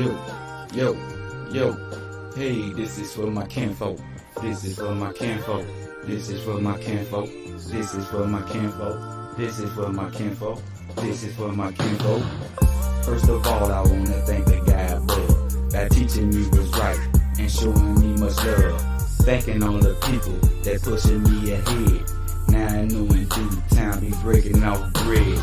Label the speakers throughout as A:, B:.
A: Yo, yo, yo. Hey, this is for my kinfolk. This is for my kinfolk. This is for my kinfolk. This is for my kinfolk. This is for my kinfolk. This is for my kinfolk. First of all, I wanna thank the guy above that teaching me was right and showing me much love. Thanking all the people that pushing me ahead. Now I know in due time be breaking off bread.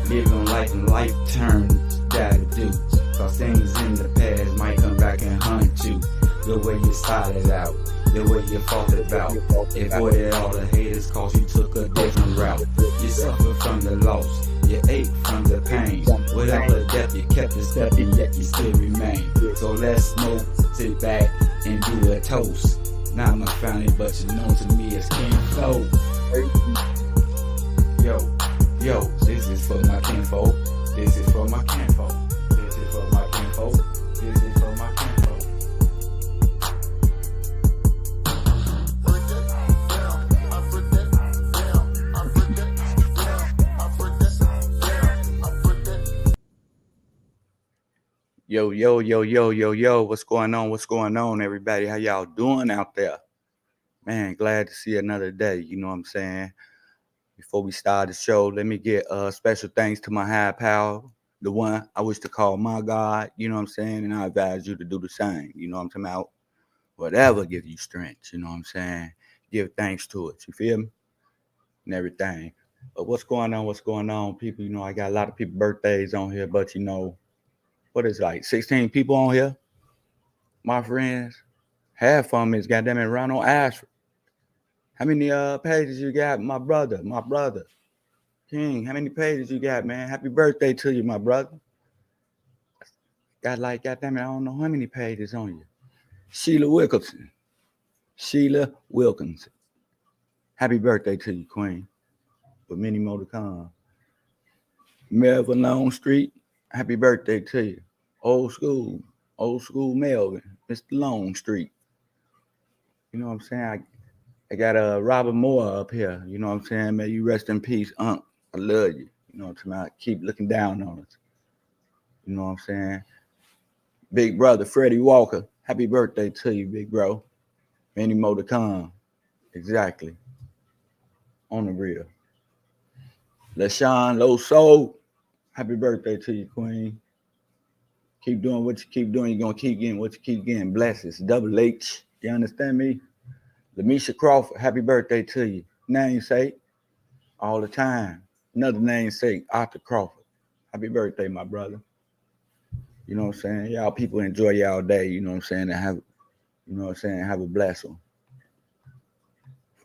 A: Living life and life turns gotta do. Cause things in the past might come back and hunt you. The way you started out, the way you fought about. Avoided all the haters cause you took a different route. You suffered from the loss, you ate from the pain. With all the death you kept a step and yet you still remain. So let's smoke, sit back and do a toast. Now I'm a family but you know to me it's kinfolk. Yo, this is for my kinfolk. This is for my kinfolk. This is for my kinfolk. This is for my kinfolk. Yo, what's going on? What's going on, everybody? How y'all doing out there? Man, glad to see another day, you know what I'm saying? Before we start the show, let me get special thanks to my high power, the one I wish to call my God, you know what I'm saying? And I advise you to do the same, you know what I'm talking about? Whatever gives you strength, you know what I'm saying? Give thanks to it, you feel me? And everything. But what's going on, people? You know, I got a lot of people birthdays on here, but you know, what is it, like 16 people on here? My friends, half of them is goddamn it Ronald Ashford. How many pages you got, my brother? King, how many pages you got, man? Happy birthday to you, my brother. Got like, goddamn it, I don't know how many pages on you. Sheila Wilkinson. Happy birthday to you, Queen. With many more to come. Melvin Longstreet, happy birthday to you. Old school Melvin, Mr. Longstreet. You know what I'm saying? I got Robert Moore up here. You know what I'm saying? May you rest in peace, Unc. I love you. You know what I'm saying? Keep looking down on us. You know what I'm saying? Big brother Freddie Walker. Happy birthday to you, big bro. Many more to come. Exactly. On the real. LaShawn Low Soul. Happy birthday to you, Queen. Keep doing what you keep doing. You're going to keep getting what you keep getting. Blessings. Double H. You understand me? Lamisha Crawford, happy birthday to you. Namesake, all the time. Another namesake, Arthur Crawford. Happy birthday, my brother. You know what I'm saying? Y'all people enjoy y'all day, you know what I'm saying? And have, you know what I'm saying? Have a blessed one.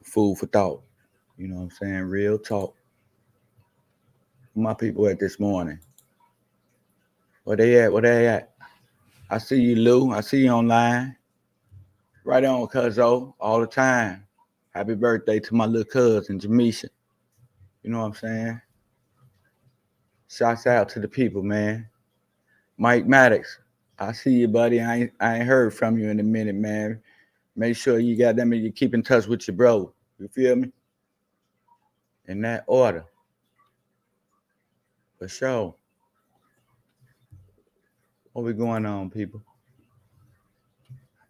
A: Food for thought. You know what I'm saying? Real talk. My people at this morning. Where they at? I see you, Lou. I see you online. Right on, cuzzo, all the time. Happy birthday to my little cousin, Jamisha. You know what I'm saying? Shouts out to the people, man. Mike Maddox, I see you, buddy. I ain't heard from you in a minute, man. Make sure you got them and you keep in touch with your bro. You feel me? In that order. For sure. What we going on, people?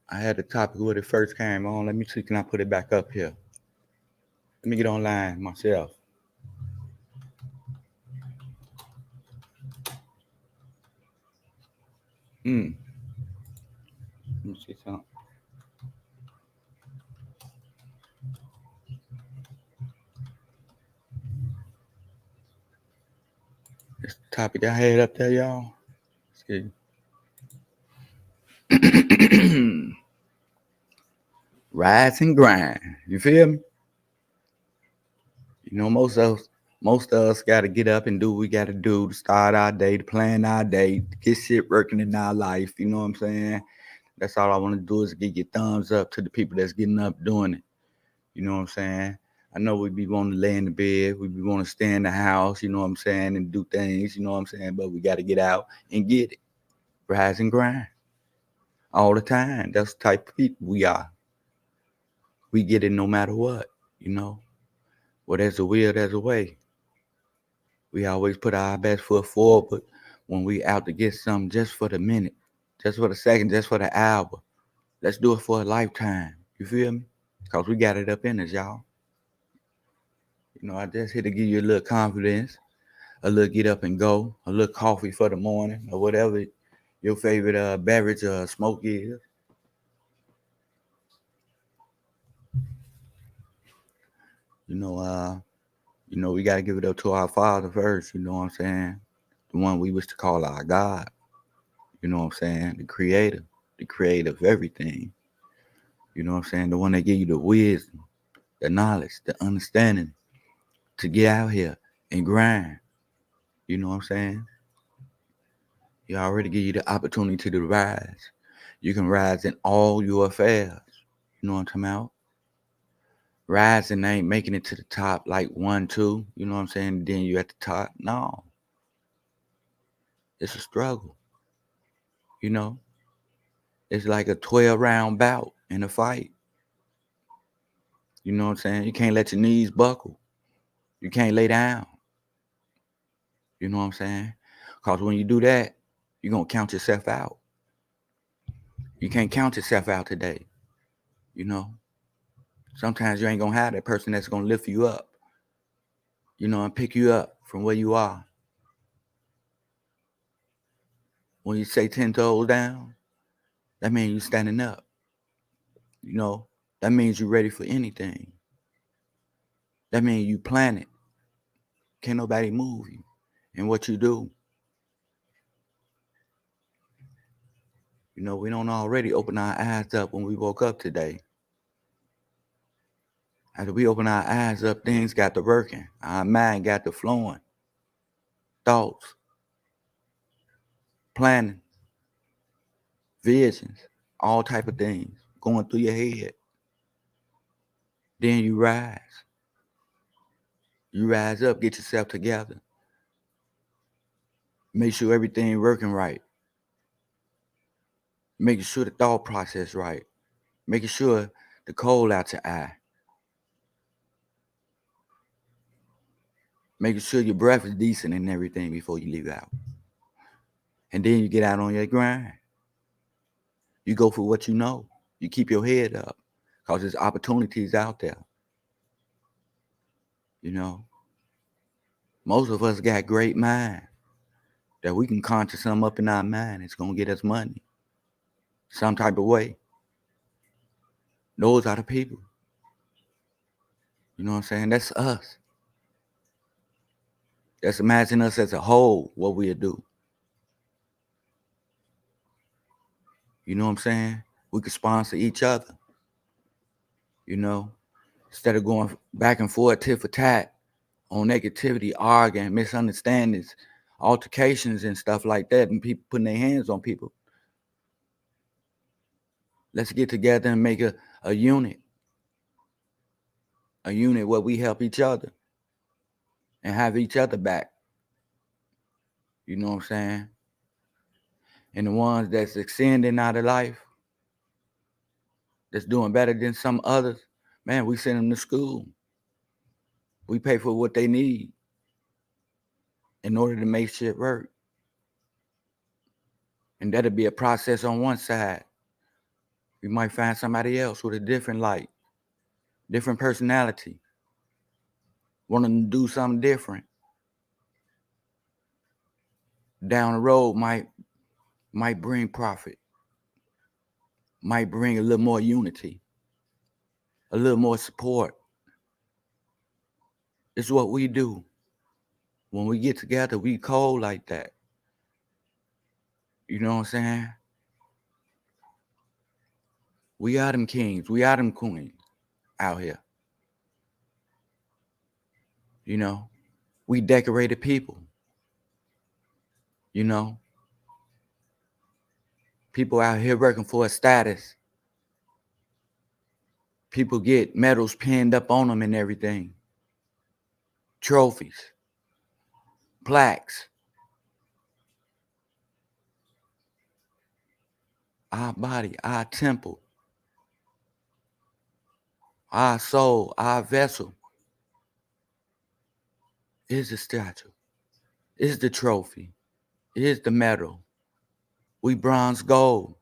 A: I had the topic when it first came on. Let me see, can I put it back up here? Let me get online myself. Let me see something. This topic I had up there, y'all. See. Rise and grind. You feel me? You know, most of us got to get up and do what we got to do to start our day, to plan our day, to get shit working in our life. You know what I'm saying? That's all I want to do is give your thumbs up to the people that's getting up doing it. You know what I'm saying? I know we be wanting to lay in the bed. We be wanting to stay in the house, you know what I'm saying, and do things, you know what I'm saying? But we got to get out and get it. Rise and grind. All the time. That's the type of people we are. We get it no matter what, you know? Well, there's a will, there's a way. We always put our best foot forward, but when we out to get something just for the minute,
B: just for the second, just for the hour. Let's do it for a lifetime. You feel me? Because we got it up in us, y'all. I just here to give you a little confidence, a little get up and go, a little coffee for the morning, or whatever your favorite beverage or smoke is. You know, uh, we gotta give it up to our Father first. You know what I'm saying? The one we wish to call our God. You know what I'm saying? The creator of everything. You know what I'm saying? The one that give you the wisdom, the knowledge, the understanding to get out here and grind. You know what I'm saying? He already give you the opportunity to rise. You can rise in all your affairs. You know what I'm talking about? Rising ain't making it to the top like 1, 2. You know what I'm saying? Then you at the top. No, it's a struggle. You know, it's like a 12-round bout in a fight. You know what I'm saying? You can't let your knees buckle. You can't lay down. You know what I'm saying? Because when you do that, you're going to count yourself out. You can't count yourself out today. You know, sometimes you ain't going to have that person that's going to lift you up, and pick you up from where you are. When you say 10 toes down, that means you standing up. That means you're ready for anything. That means you plan it. Can't nobody move you in what you do. We don't already open our eyes up when we woke up today. After we open our eyes up, things got to working. Our mind got to flowing. Thoughts, planning, visions, all type of things going through your head. Then you rise. You rise up, get yourself together. Make sure everything working right. Making sure the thought process right. Making sure the cold out your eye. Making sure your breath is decent and everything before you leave out. And then you get out on your grind. You go for what you know. You keep your head up because there's opportunities out there. Most of us got great mind that we can conjure something up in our mind. It's going to get us money some type of way. Those are the people. You know what I'm saying? That's us. Just imagine us as a whole, what we'll do. You know what I'm saying? We could sponsor each other. Instead of going back and forth, tit for tat, on negativity, arguing, misunderstandings, altercations and stuff like that, and people putting their hands on people. Let's get together and make a unit. A unit where we help each other and have each other back. You know what I'm saying? And the ones that's extending out of life, that's doing better than some others, man, we send them to school. We pay for what they need in order to make shit work. And that'll be a process on one side. We might find somebody else with a different light, different personality, wanting to do something different. Down the road might bring profit, might bring a little more unity, a little more support. It's what we do. When we get together, we cold like that. You know what I'm saying? We are them kings. We are them queens out here. We decorated people. People out here working for a status. People get medals pinned up on them and everything. Trophies. Plaques. Our body, our temple, our soul, our vessel is the statue, is the trophy, is the medal. We bronze gold.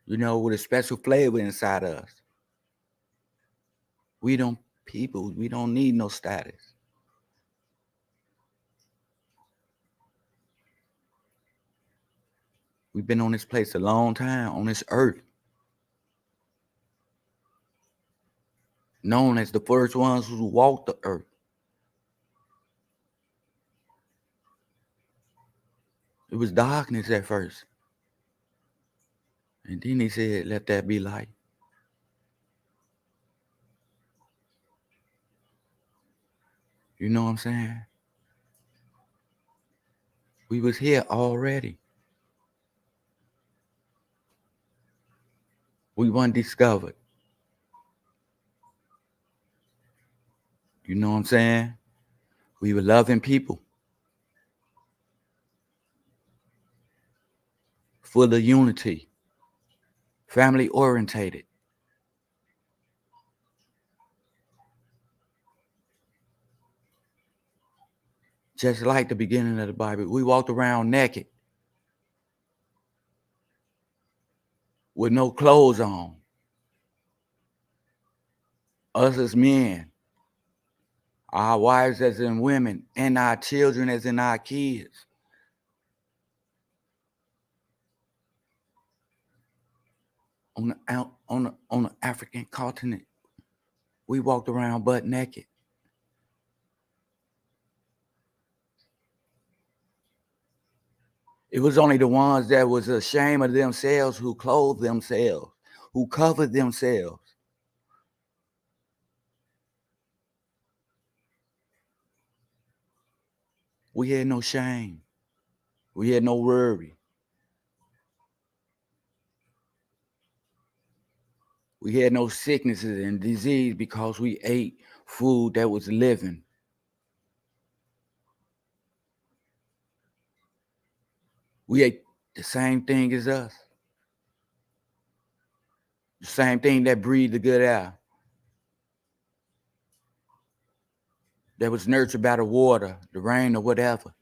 B: You know, with a special flavor inside us. We don't need no status. We've been on this place a long time, on this earth. Known as the first ones who walked the earth. It was darkness at first. And then he said, let there be light. You know what I'm saying? We was here already. We weren't discovered. You know what I'm saying? We were loving people. Full of unity. Family orientated. Just like the beginning of the Bible, we walked around naked. With no clothes on. Us as men. Our wives as in women. And our children as in our kids. On the African continent, we walked around butt naked. It was only the ones that was ashamed of themselves who clothed themselves, who covered themselves. We had no shame. We had no worry. We had no sicknesses and disease because we ate food that was living. We ate the same thing as us. The same thing that breathed the good air. That was nurtured by the water, the rain, or whatever.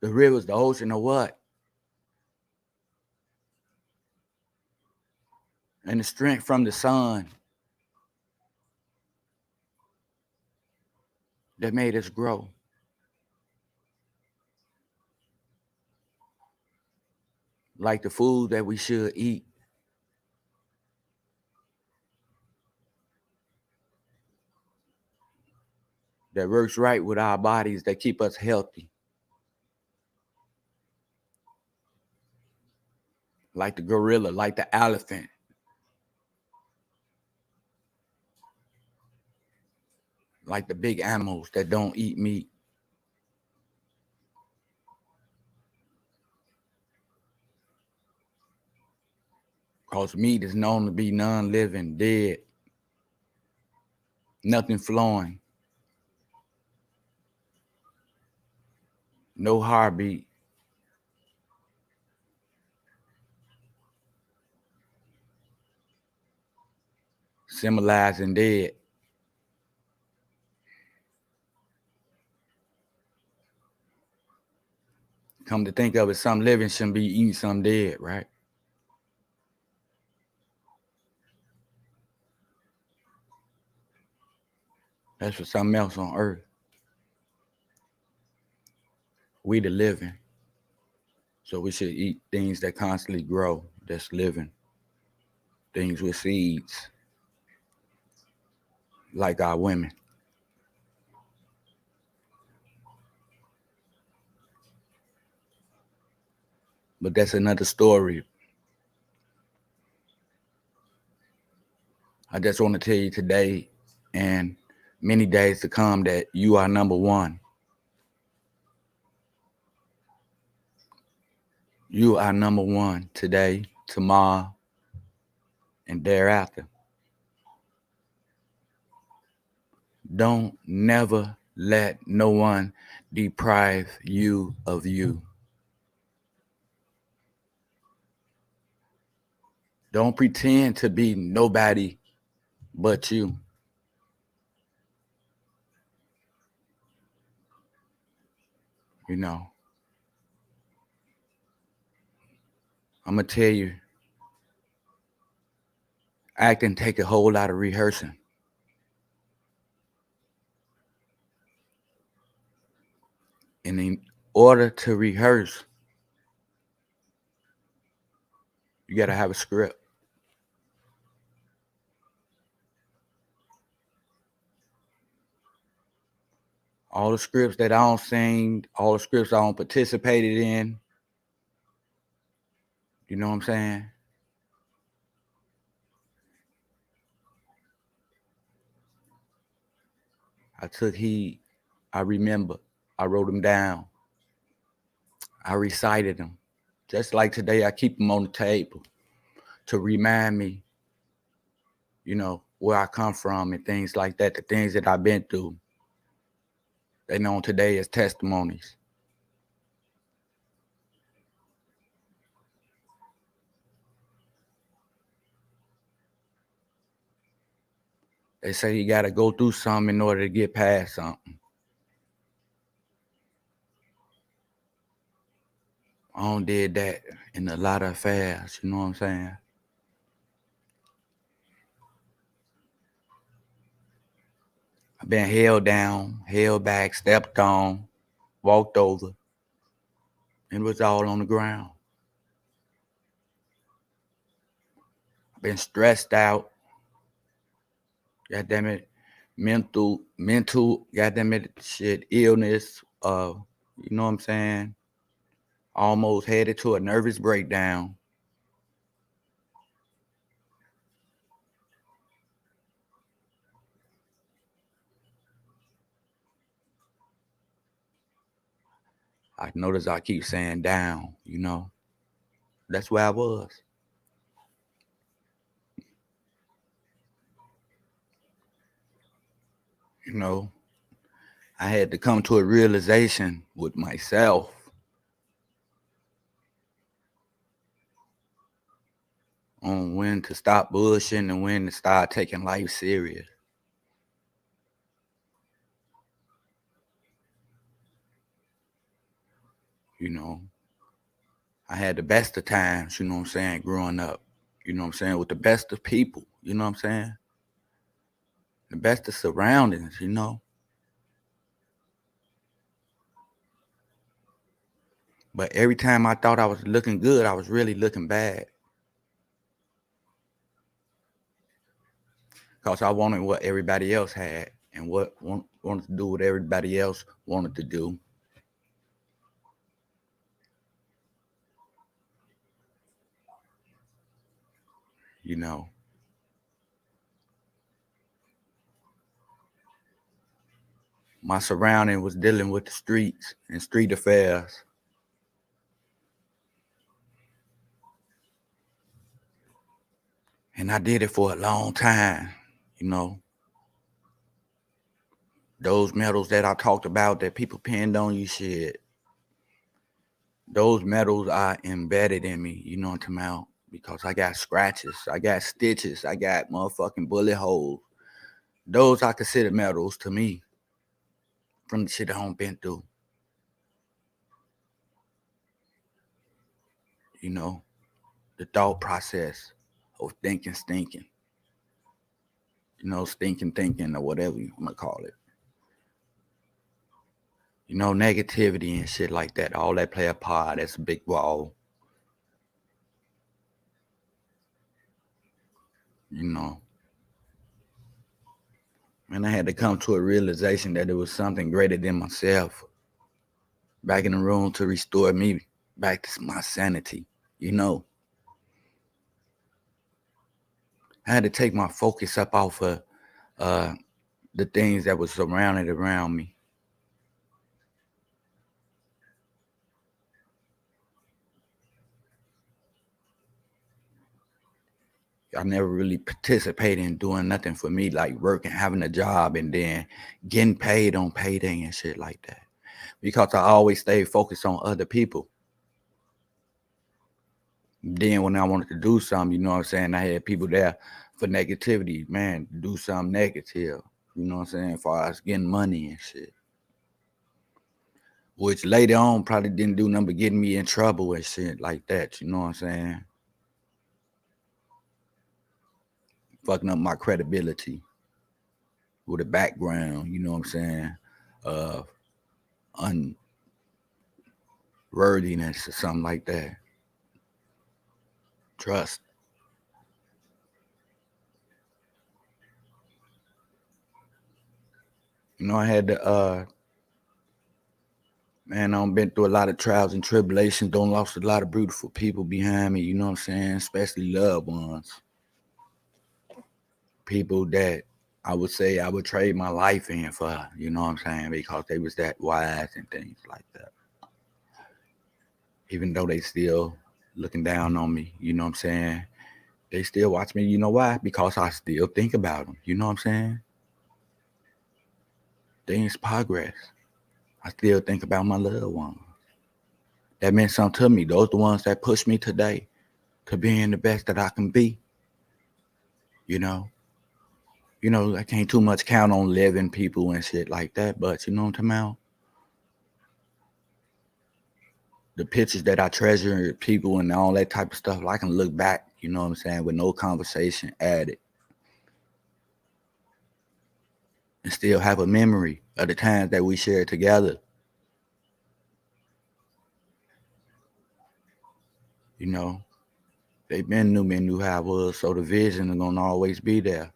B: The rivers, the ocean, or what. And the strength from the sun that made us grow. Like the food that we should eat. That works right with our bodies, that keep us healthy. Like the gorilla, like the elephant. Like the big animals that don't eat meat. Because meat is known to be non-living, dead. Nothing flowing. No heartbeat. Symbolizing dead. Come to think of it, some living shouldn't be eating some dead, right? That's for something else on earth. We the living. So we should eat things that constantly grow, that's living. Things with seeds. Like our women. But that's another story. I just want to tell you today and many days to come that you are number one. You are number one today, tomorrow, and thereafter. Don't never let no one deprive you of you. Don't pretend to be nobody but you. You know, I'm going to tell you, acting take a whole lot of rehearsing. And in order to rehearse, you got to have a script. All the scripts that I don't sing, all the scripts I don't participated in, you know what I'm saying? I took heed. I remember. I wrote them down. I recited them. Just like today, I keep them on the table to remind me, you know, where I come from and things like that, the things that I've been through. They known today as testimonies. They say you got to go through something in order to get past something. I don't did that in a lot of affairs, you know what I'm saying? I've been held down, held back, stepped on, walked over, and it was all on the ground. I've been stressed out, goddamn it, mental, goddamn it, shit, illness, you know what I'm saying? Almost headed to a nervous breakdown. I notice I keep saying down, you know. That's where I was. You know, I had to come to a realization with myself on when to stop bullshitting and when to start taking life serious. You know, I had the best of times, you know what I'm saying, growing up, you know what I'm saying, with the best of people, you know what I'm saying? The best of surroundings, you know? But every time I thought I was looking good, I was really looking bad. Because I wanted what everybody else had and wanted to do what everybody else wanted to do. You know, my surrounding was dealing with the streets and street affairs. And I did it for a long time, you know. Those medals that I talked about that people pinned on you, shit. Those medals are embedded in me, you know what I'm talking about? Because I got scratches, I got stitches, I got motherfucking bullet holes. Those I consider medals to me from the shit I done been through. You know, the thought process of thinking, stinking. You know, stinking thinking or whatever you want to call it. You know, negativity and shit like that. All that play a part. That's a big wall. You know. And I had to come to a realization that there was something greater than myself back in the room to restore me back to my sanity. You know. I had to take my focus up off of the things that was surrounded around me. I never really participated in doing nothing for me, like working, having a job, and then getting paid on payday and shit like that. Because I always stayed focused on other people. Then when I wanted to do something, you know what I'm saying, I had people there for negativity, man, do something negative, you know what I'm saying, as far as getting money and shit. which later on probably didn't do nothing but getting me in trouble and shit like that. You know what I'm saying? Fucking up my credibility with a background. You know what I'm saying? Unworthiness or something like that. Trust. You know, I had to man, I've been through a lot of trials and tribulations, don't lost a lot of beautiful people behind me, you know what I'm saying? Especially loved ones. People that I would say I would trade my life in for, you know what I'm saying? Because they was that wise and things like that. Even though they still looking down on me, you know what I'm saying? They still watch me, you know why? Because I still think about them, you know what I'm saying? Things progress. I still think about my loved ones. That meant something to me. Those are the ones that pushed me today to being the best that I can be. You know, I can't too much count on living people and shit like that, but you know what I'm talking about? The pictures that I treasure, people and all that type of stuff, I can look back, you know what I'm saying, with no conversation added. And still have a memory of the times that we shared together. You know, they been knew me, knew how I was, so the vision is gonna always be there.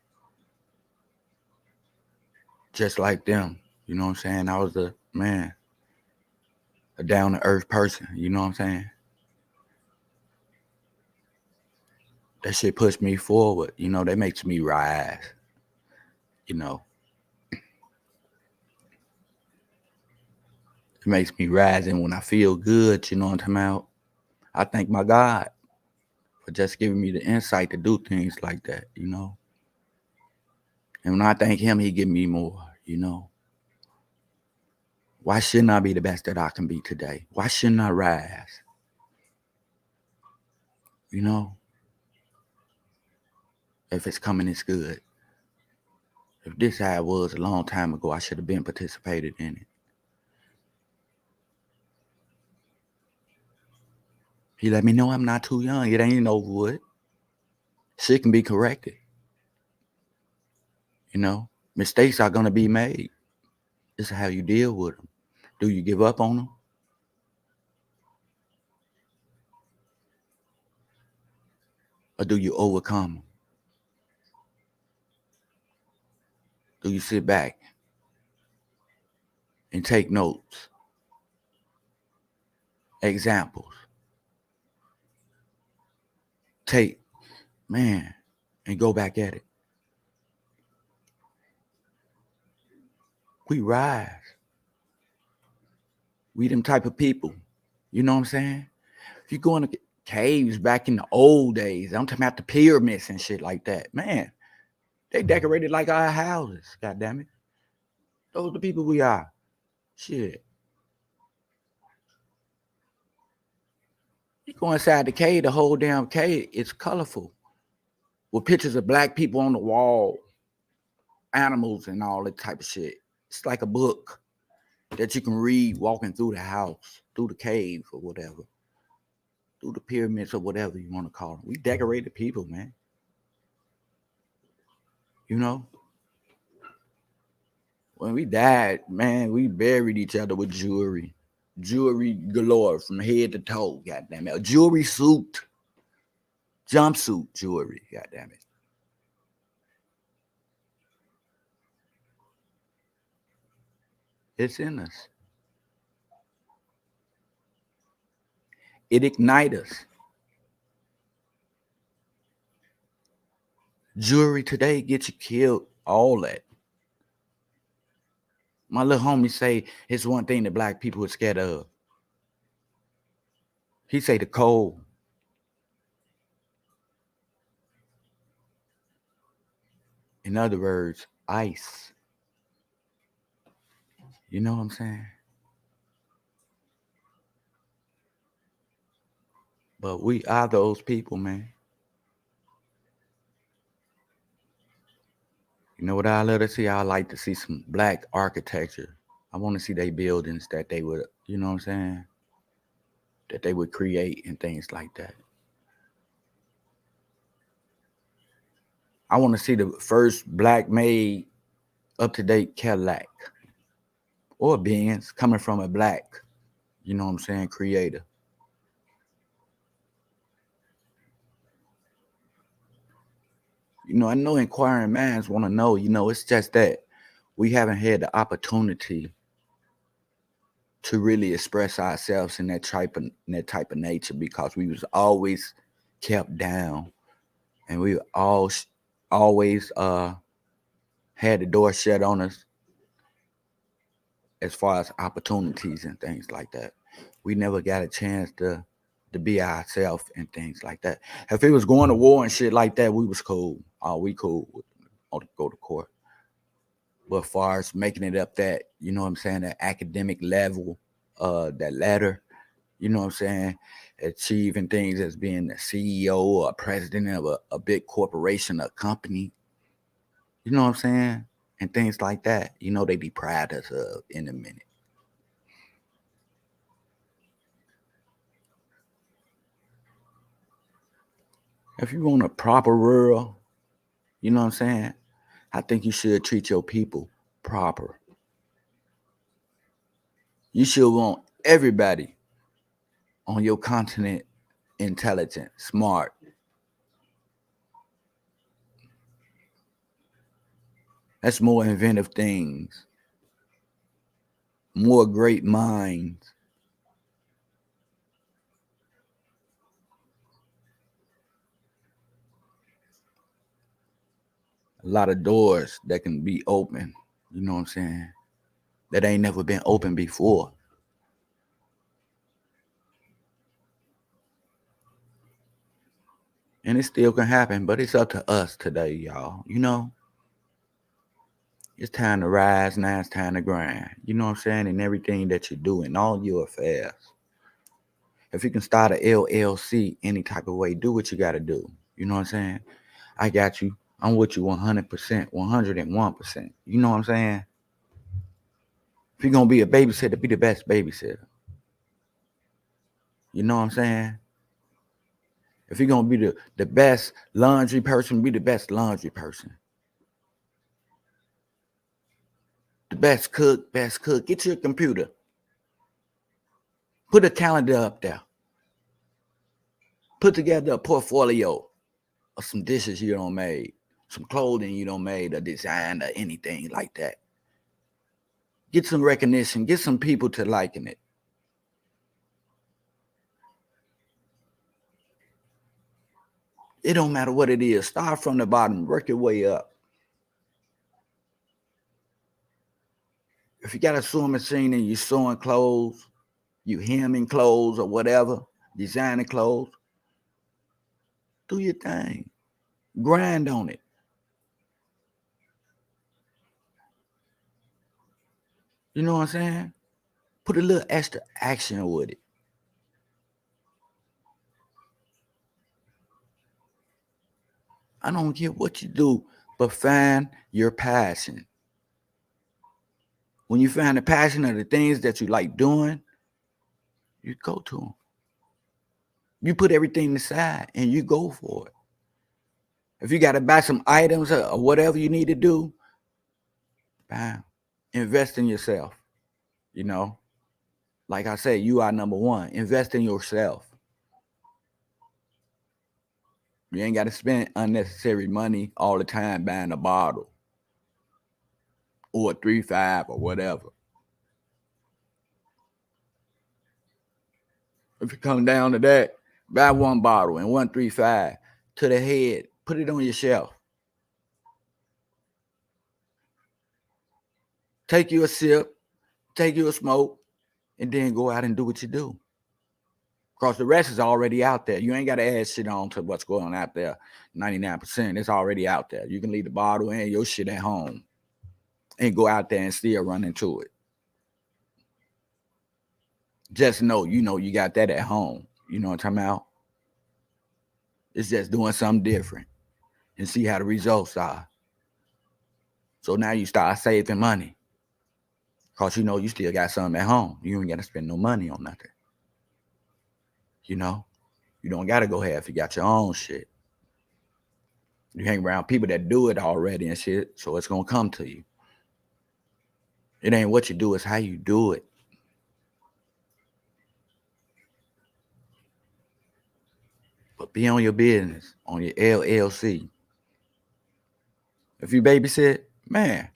B: Just like them. You know what I'm saying? I was a down to earth person, you know what I'm saying? That shit pushed me forward, you know, that makes me rise, you know. It makes me rise, and when I feel good, you know what I'm talking about? I thank my God for just giving me the insight to do things like that, you know. And when I thank him, he give me more, you know. Why shouldn't I be the best that I can be today? Why shouldn't I rise? You know, if it's coming, it's good. If this how it was a long time ago, I should have been participated in it. He let me know I'm not too young. It ain't over with. Shit can be corrected. You know, mistakes are gonna be made. This is how you deal with them. Do you give up on them? Or do you overcome them? Do you sit back and take notes, examples, take, and go back at it? We rise. We them type of people. You know what I'm saying? If you go in the caves back in the old days, I'm talking about the pyramids and shit like that. Man, they decorated like our houses. God damn it. Those are the people we are. Shit. You go inside the cave, the whole damn cave, it's colorful. With pictures of black people on the wall, animals and all that type of shit. It's like a book that you can read walking through the house, through the cave or whatever, through the pyramids or whatever you want to call them. We decorated people, man. You know? When we died, man, we buried each other with jewelry. Jewelry galore from head to toe, goddamn it. A jewelry suit. Jumpsuit jewelry, goddamn it. It's in us. It ignites us. Jewelry today gets you killed. All that. My little homie say it's one thing that black people are scared of. He say the cold. In other words, ice. You know what I'm saying? But we are those people, man. You know what I love to see? I like to see some black architecture. I want to see they buildings that they would, you know what I'm saying, that they would create and things like that. I want to see the first black made up to date Cadillac or Benz coming from a black, you know what I'm saying, creator. You know, I know inquiring minds want to know, you know, it's just that we haven't had the opportunity to really express ourselves in that type of nature because we was always kept down and we always had the door shut on us as far as opportunities and things like that. We never got a chance to be ourselves and things like that. If it was going to war and shit like that, we was cool. We cool. Go to court. But as far as making it up that, you know what I'm saying, that academic level, that ladder, you know what I'm saying, achieving things as being a CEO or a president of a big corporation, a company, you know what I'm saying, and things like that, you know, they deprived us of in a minute. If you want a proper world, you know what I'm saying, I think you should treat your people proper. You should want everybody on your continent intelligent, smart. That's more inventive things, more great minds. A lot of doors that can be open, you know what I'm saying, that ain't never been open before. And it still can happen, but it's up to us today, y'all. You know, it's time to rise, now it's time to grind. You know what I'm saying? In everything that you do in all your affairs. If you can start a LLC any type of way, do what you got to do. You know what I'm saying? I got you. I'm with you 100%, 101%. You know what I'm saying? If you're going to be a babysitter, be the best babysitter. You know what I'm saying? If you're going to be the best laundry person, be the best laundry person. The best cook, Get your computer. Put a calendar up there. Put together a portfolio of some dishes you don't made, some clothing you don't made, a design or anything like that. Get some recognition. Get some people to liking it. It don't matter what it is. Start from the bottom. Work your way up. If you got a sewing machine and you're sewing clothes, you hemming clothes or whatever, designing clothes, do your thing. Grind on it. You know what I'm saying? Put a little extra action with it. I don't care what you do, but find your passion. When you find the passion of the things that you like doing, you go to them. You put everything aside and you go for it. If you got to buy some items or whatever you need to do, bam, invest in yourself. You know, like I said, you are number one. Invest in yourself. You ain't got to spend unnecessary money all the time buying a bottle or a 3-5 or whatever. If it comes down to that, buy one bottle and 1 3-5 to the head. Put it on your shelf. Take you a sip, take you a smoke, and then go out and do what you do. Because the rest is already out there. You ain't got to add shit on to what's going on out there. 99%, it's already out there. You can leave the bottle and your shit at home and go out there and still run into it. Just know, you got that at home. You know what I'm talking about? It's just doing something different and see how the results are. So now you start saving money. Because you know you still got something at home. You ain't got to spend no money on nothing. You know? You don't got to go half. You got your own shit. You hang around people that do it already and shit, so it's going to come to you. It ain't what you do, it's how you do it. But be on your business, on your LLC. If you babysit, man,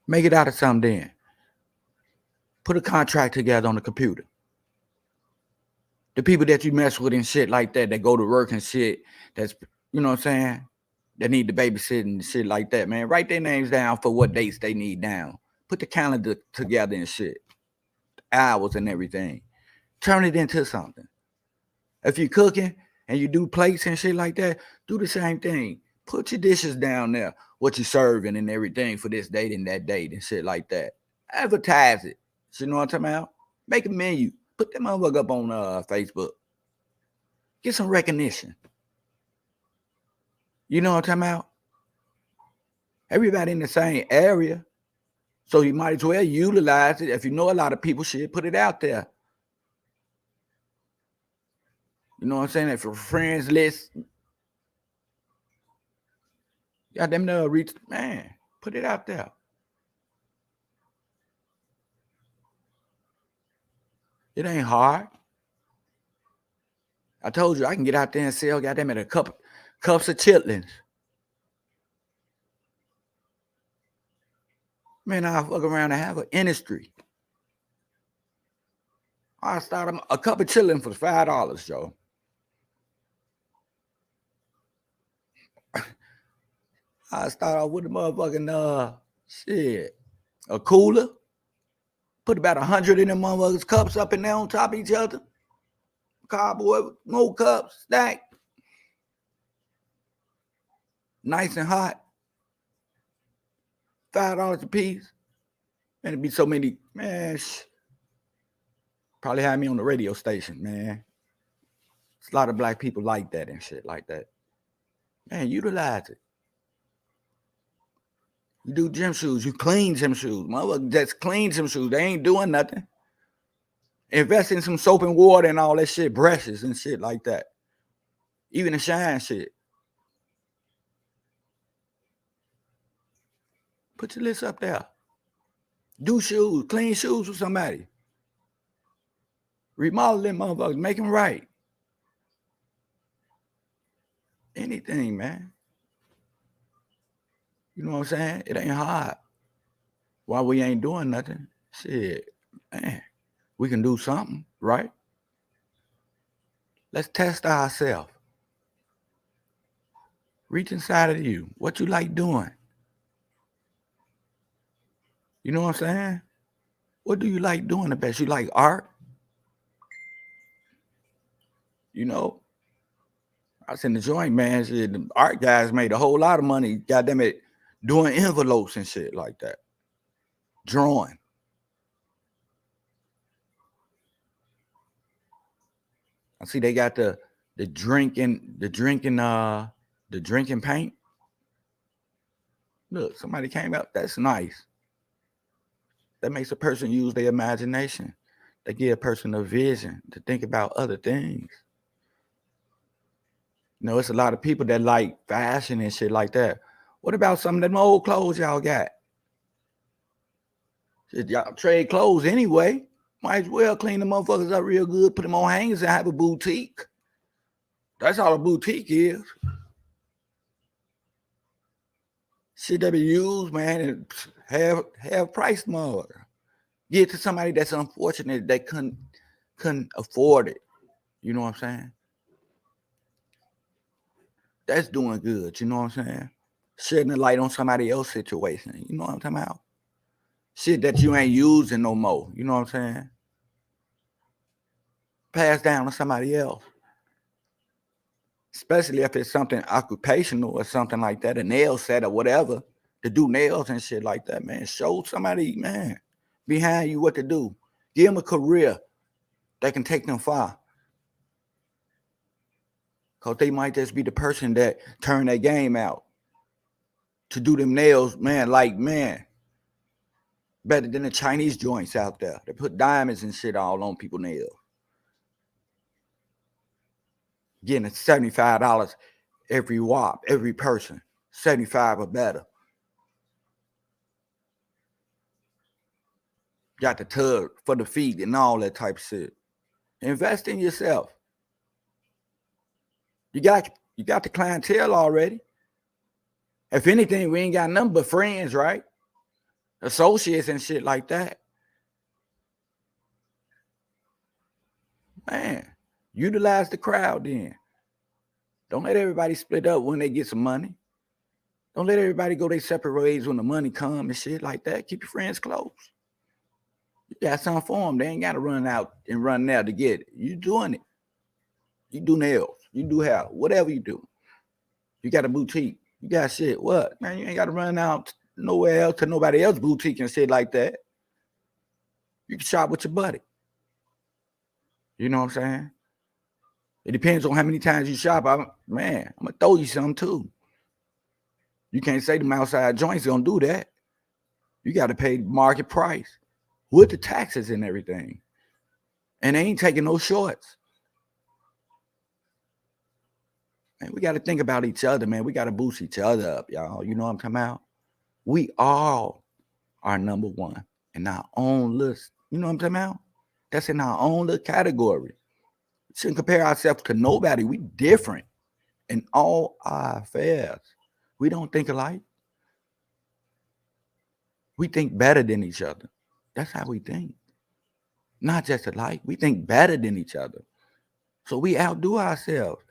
B: make it out of something then. Put a contract together on the computer. The people that you mess with and shit like that go to work and shit, that's, you know what I'm saying, that need to babysit and shit like that, man, write their names down for what dates they need down. Put the calendar together and shit, hours and everything. Turn it into something. If you're cooking and you do plates and shit like that, do the same thing. Put your dishes down there, what you're serving and everything for this date and that date and shit like that. Advertise it. You know what I'm talking about? Make a menu. Put that motherfucker up on Facebook. Get some recognition. You know what I'm talking about? Everybody in the same area. So you might as well utilize it. If you know a lot of people, shit, put it out there. You know what I'm saying? If your friends list, got them to reach, man, put it out there. It ain't hard. I told you I can get out there and sell, goddamn it, cups of chitlins. Man, I'll fuck around and have an industry. I start a cup of chitlin for $5, Joe. I start off with a motherfucking shit, a cooler. Put about 100 of them motherfuckers cups up in there on top of each other. Cardboard, more cups, stack. Nice and hot. $5 a piece. And it'd be so many, man. Probably had me on the radio station, man. It's a lot of black people like that and shit like that. Man, utilize it. You do gym shoes. You clean gym shoes. Motherfucker just clean gym shoes. They ain't doing nothing. Invest in some soap and water and all that shit. Brushes and shit like that. Even the shine shit. Put your list up there. Do shoes. Clean shoes for somebody. Remodel them motherfuckers. Make them right. Anything, man. You know what I'm saying? It ain't hard. Why we ain't doing nothing? Shit, man. We can do something, right? Let's test ourselves. Reach inside of you. What you like doing? You know what I'm saying? What do you like doing the best? You like art? You know? I was in the joint, man. Shit, the art guys made a whole lot of money, goddamn it, doing envelopes and shit like that. Drawing. I see they got the drinking paint. Look, somebody came out. That's nice. That makes a person use their imagination. They give a person a vision to think about other things. You know, it's a lot of people that like fashion and shit like that. What about some of them old clothes y'all got? Shit, y'all trade clothes anyway. Might as well clean the motherfuckers up real good, put them on hangers and have a boutique. That's all a boutique is. Shit that be used, man, and have price more. Get to somebody that's unfortunate that couldn't afford it. You know what I'm saying? That's doing good. You know what I'm saying? Shedding the light on somebody else's situation. You know what I'm talking about? Shit that you ain't using no more. You know what I'm saying? Pass down to somebody else. Especially if it's something occupational or something like that, a nail set or whatever, to do nails and shit like that, man. Show somebody, man, behind you what to do. Give them a career that can take them far. Because they might just be the person that turn their game out to do them nails, man, like, man, Better than the Chinese joints out there. They put diamonds and shit all on people's nails. Getting $75 every wop, every person. 75 or better. Got the tub for the feet and all that type of shit. Invest in yourself. You got the clientele already. If anything, we ain't got nothing but friends, right? Associates and shit like that. Man, utilize the crowd then. Don't let everybody split up when they get some money. Don't let everybody go their separate ways when the money come and shit like that. Keep your friends close. You got something for them. They ain't got to run out and run there to get it. You doing it. You do nails. You do hair. Whatever you do. You got a boutique. You got shit. What? Man, you ain't got to run out nowhere else to nobody else's boutique and shit like that. You can shop with your buddy. You know what I'm saying? It depends on how many times you shop. I'm going to throw you something too. You can't say them outside joints don't do that. You got to pay market price with the taxes and everything. And they ain't taking no shorts. Man, we got to think about each other, man. We got to boost each other up, y'all. You know what I'm talking about? We all are number one in our own list. You know what I'm talking about? That's in our own little category. We shouldn't compare ourselves to nobody. We different in all our affairs. We don't think alike. We think better than each other. That's how we think. Not just alike. We think better than each other. So we outdo ourselves.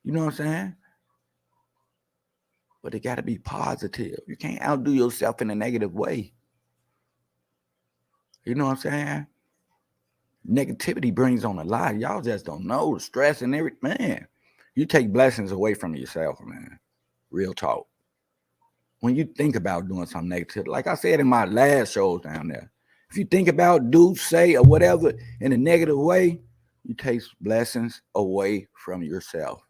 B: You know what I'm saying? But it got to be positive. You can't outdo yourself in a negative way. You know what I'm saying? Negativity brings on a lot. Y'all just don't know. The stress and everything. Man, you take blessings away from yourself, man. Real talk. When you think about doing something negative, like I said in my last shows down there, if you think about, do, say, or whatever in a negative way, you take blessings away from yourself.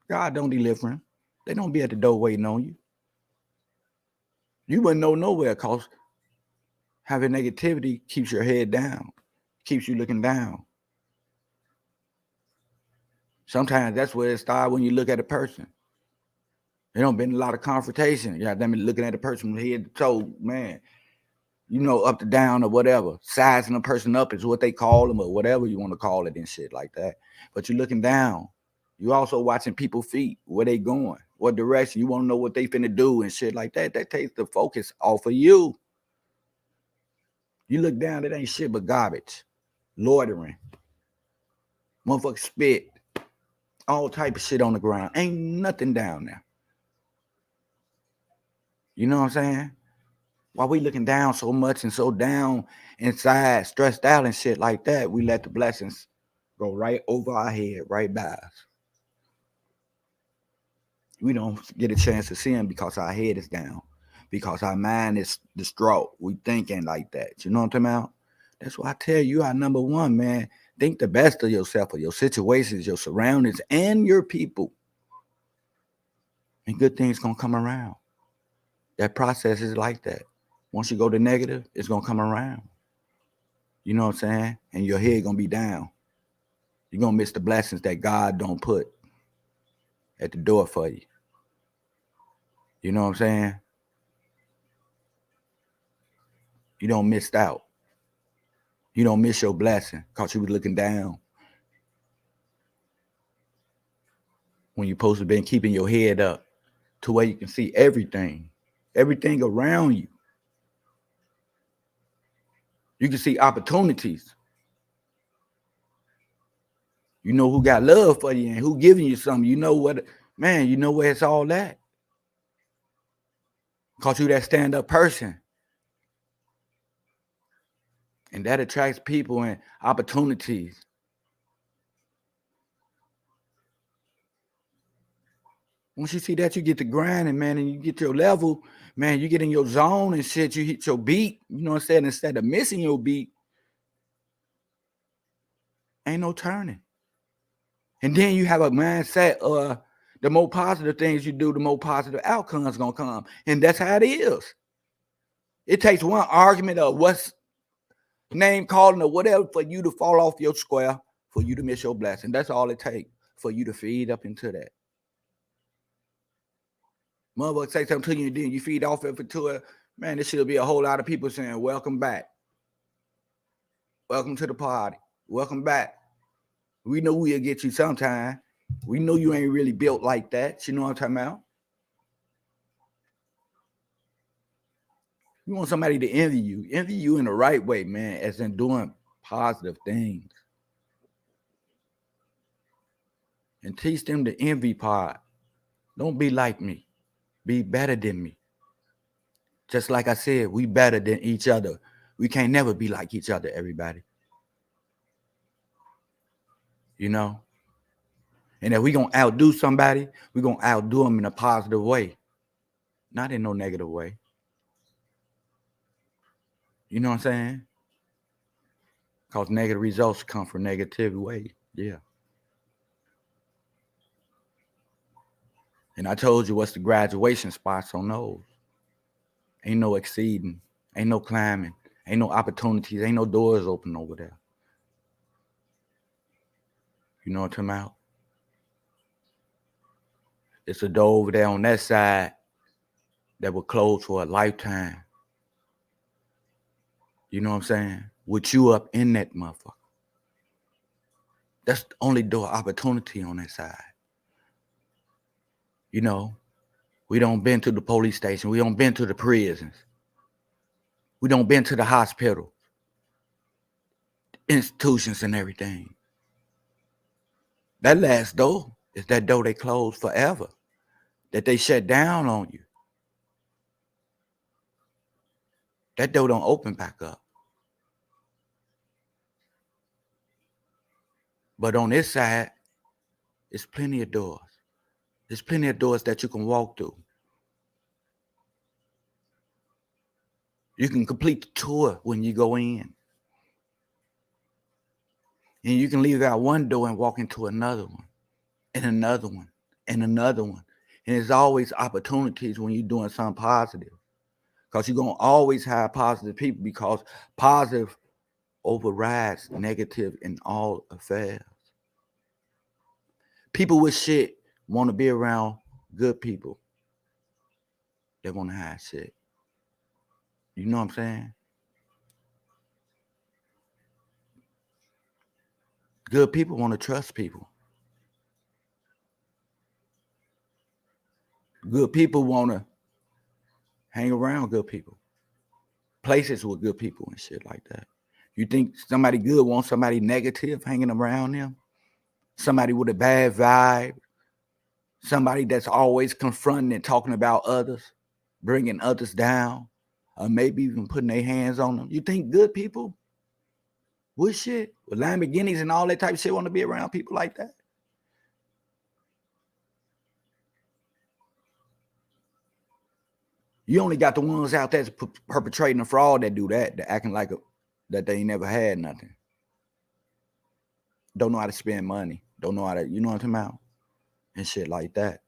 B: God don't deliver them. They don't be at the door waiting on you. You wouldn't know nowhere because having negativity keeps your head down, keeps you looking down. Sometimes that's where it starts when you look at a person. There don't been a lot of confrontation. You got them looking at a person from head to toe, man. You know, up to down or whatever. Sizing a person up is what they call them or whatever you want to call it and shit like that. But you're looking down. You also watching people's feet, where they going, what direction. You want to know what they finna do and shit like that. That takes the focus off of you. You look down, it ain't shit but garbage. Loitering. Motherfucker spit. All type of shit on the ground. Ain't nothing down there. You know what I'm saying? While we looking down so much and so down inside, stressed out and shit like that, we let the blessings go right over our head, right by us. We don't get a chance to see them because our head is down, because our mind is distraught. We thinking like that. You know what I'm talking about? That's why I tell you, our number one, man. Think the best of yourself, of your situations, your surroundings, and your people. And good things gonna come around. That process is like that. Once you go to negative, it's gonna come around. You know what I'm saying? And your head gonna be down. You're gonna miss the blessings that God don't put at the door for you. You know what I'm saying? You don't miss out. You don't miss your blessing because you was looking down. When you're supposed to be keeping your head up to where you can see everything around you. You can see opportunities. You know who got love for you and who giving you something. You know what, man, you know where it's all at. Because you that stand-up person. And that attracts people and opportunities. Once you see that, you get to grinding, man, and you get your level, man, you get in your zone and shit, you hit your beat, you know what I'm saying? Instead of missing your beat, ain't no turning. And then you have a mindset the more positive things you do, the more positive outcomes gonna come. And that's how it is. It takes one argument of what's name calling or whatever for you to fall off your square, for you to miss your blessing. That's all it takes for you to feed up into that. Motherfucker say something to you, and then you feed off into it. Man, there should be a whole lot of people saying, welcome back. Welcome to the party. Welcome back. We know we'll get you sometime. We know you ain't really built like that. You know what I'm talking about? You want somebody to envy you in the right way, man, as in doing positive things. And teach them the envy part. Don't be like me. Be better than me. Just like I said, we better than each other. We can't never be like each other, everybody. You know? And if we're going to outdo somebody, we're going to outdo them in a positive way. Not in no negative way. You know what I'm saying? Because negative results come from negative way. Yeah. And I told you what's the graduation spots on those. Ain't no exceeding. Ain't no climbing. Ain't no opportunities. Ain't no doors open over there. You know what I'm talking about? It's a door over there on that side that will close for a lifetime. You know what I'm saying? With you up in that motherfucker. That's the only door opportunity on that side. You know, we don't been to the police station. We don't been to the prisons. We don't been to the hospital, institutions and everything. That last door is that door they closed forever, that they shut down on you. That door don't open back up. But on this side, there's plenty of doors. There's plenty of doors that you can walk through. You can complete the tour when you go in. And you can leave out one door and walk into another one, and another one, and another one. And there's always opportunities when you're doing something positive. Because you're going to always have positive people, because positive overrides negative in all affairs. People with shit want to be around good people. They want to have shit. You know what I'm saying? Good people want to trust people. Good people want to hang around good people. Places with good people and shit like that. You think somebody good wants somebody negative hanging around them? Somebody with a bad vibe? Somebody that's always confronting and talking about others, bringing others down, or maybe even putting their hands on them? You think good people with shit, with Lamborghinis and all that type of shit, want to be around people like that? You only got the ones out there perpetrating a fraud that do that acting like that they ain't never had nothing. Don't know how to spend money. Don't know how to, you know what I'm talking about? And shit like that.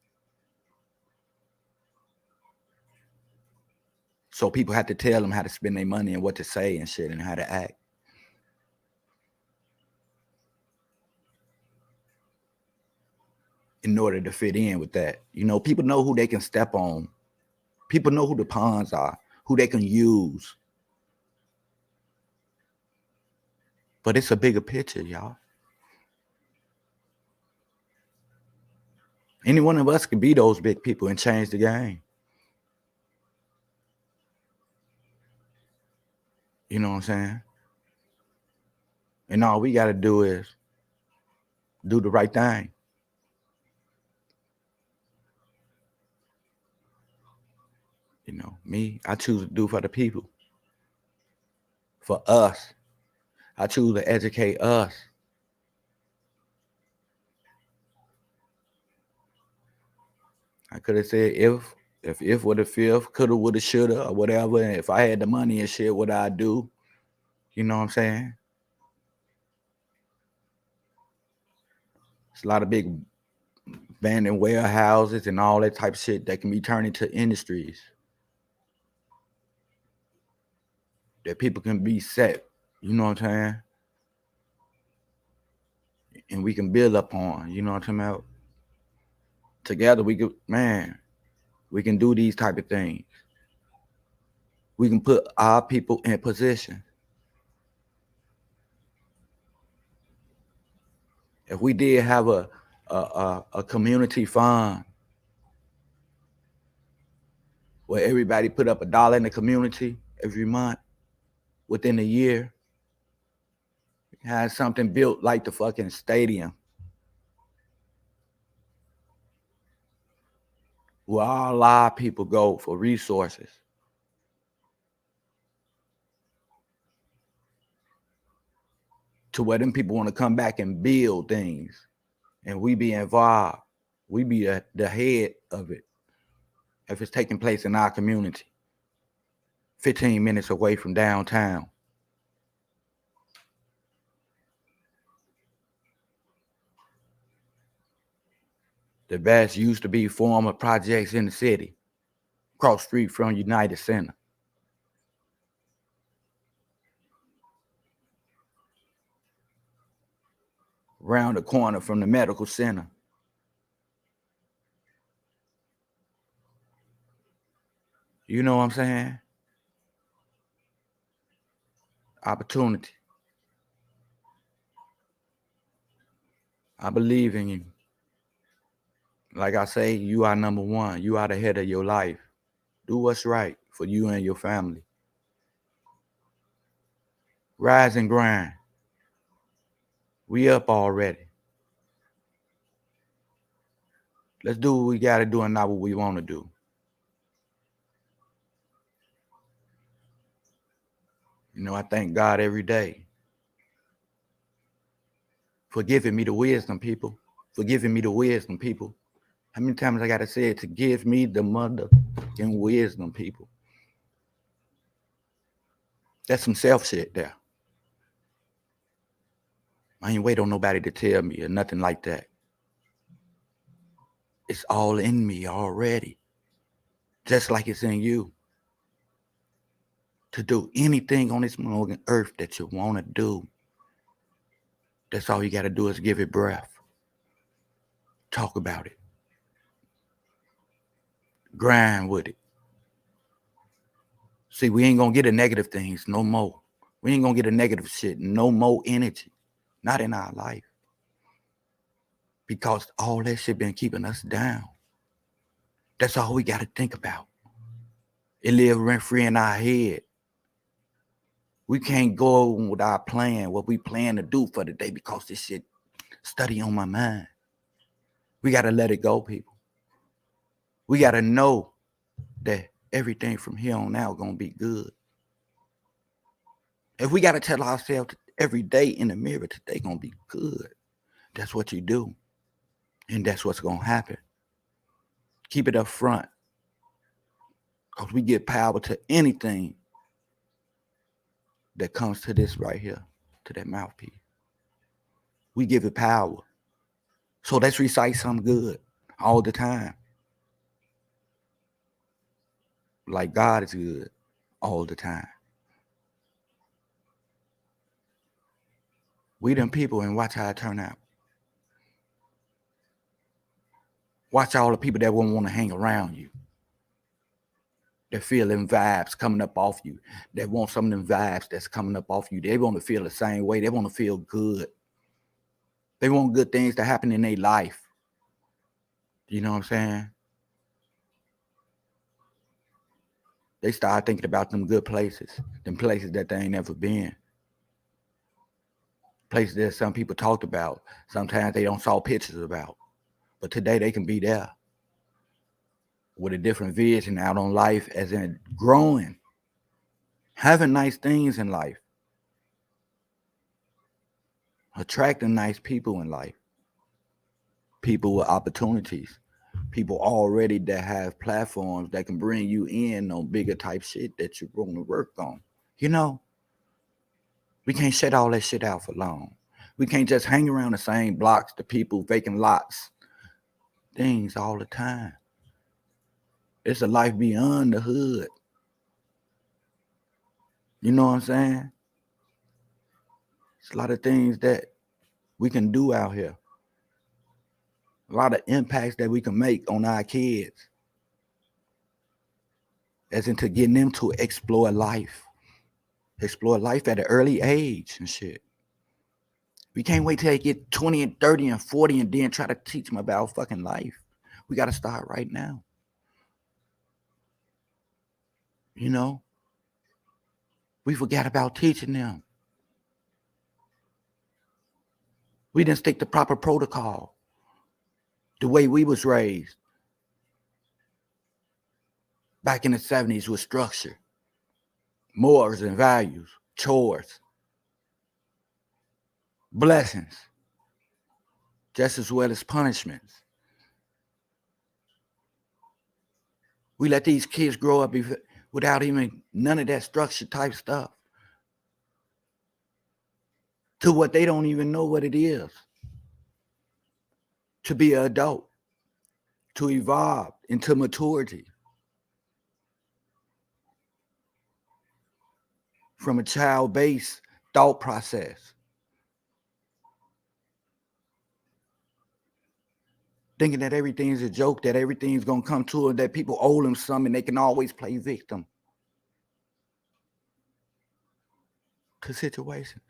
B: So people have to tell them how to spend their money and what to say and shit and how to act. In order to fit in with that. You know, people know who they can step on. People know who the pawns are, who they can use. But it's a bigger picture, y'all. Any one of us could be those big people and change the game. You know what I'm saying? And all we got to do is do the right thing. You know, me, I choose to do for the people. For us. I choose to educate us. I could have said if would have fifth, coulda, woulda, shoulda, or whatever. And if I had the money and shit, what I do? You know what I'm saying? It's a lot of big abandoned warehouses and all that type of shit that can be turned into industries. that people can be set, you know what I'm saying? And we can build upon, you know what I'm talking about? Together we can do these type of things. We can put our people in position. If we did have a community fund where everybody put up $1 in the community every month, within a year, had something built like the fucking stadium, where all our people go for resources. To where them people want to come back and build things, and we be involved. We be the head of it. If it's taking place in our community, 15 minutes away from downtown. The best used to be former projects in the city, across the street from United Center. Around the corner from the medical center. You know what I'm saying? Opportunity. I believe in you. Like I say, you are number one. You are the head of your life. Do what's right for you and your family. Rise and grind. We up already. Let's do what we got to do and not what we want to do. You know, I thank God every day for giving me the wisdom, people. For giving me the wisdom, people. How many times I got to say it? To give me the motherfucking wisdom, people. That's some self shit there. I ain't wait on nobody to tell me or nothing like that. It's all in me already. Just like it's in you. To do anything on this earth that you want to do. That's all you got to do is give it breath. Talk about it. Grind with it. See, we ain't going to get the negative things no more. We ain't going to get the negative shit, no more energy. Not in our life. Because all that shit been keeping us down. That's all we got to think about. It live rent-free in our head. We can't go on with our plan, what we plan to do for the day, because this shit study on my mind. We got to let it go, people. We got to know that everything from here on out going to be good. If we got to tell ourselves every day in the mirror, today going to be good, that's what you do. And that's what's going to happen. Keep it up front. Because we give power to anything that comes to this right here, to that mouthpiece. We give it power. So let's recite something good all the time. Like God is good all the time. We them people, and watch how it turn out. Watch all the people that won't want to hang around you. That feel them vibes coming up off you. That want some of them vibes that's coming up off you. They want to feel the same way. They want to feel good. They want good things to happen in their life. You know what I'm saying? They start thinking about them good places. Them places that they ain't never been. Places that some people talked about. Sometimes they don't saw pictures about. But today they can be there. With a different vision out on life, as in growing. Having nice things in life. Attracting nice people in life. People with opportunities. People already that have platforms that can bring you in on bigger type shit that you're going to work on. You know, we can't shut all that shit out for long. We can't just hang around the same blocks, the people, vacant lots, things all the time. It's a life beyond the hood. You know what I'm saying? It's a lot of things that we can do out here. A lot of impacts that we can make on our kids. As into getting them to explore life. Explore life at an early age and shit. We can't wait till they get 20 and 30 and 40 and then try to teach them about fucking life. We got to start right now. You know? We forgot about teaching them. We didn't stick to proper protocol. The way we was raised. Back in the 70s with structure. Morals and values. Chores. Blessings. Just as well as punishments. We let these kids grow up without even none of that structure type stuff. To what they don't even know what it is. To be an adult. To evolve into maturity. From a child-based thought process. Thinking that everything's a joke, that everything's going to come to them, that people owe them something, they can always play victim to situations.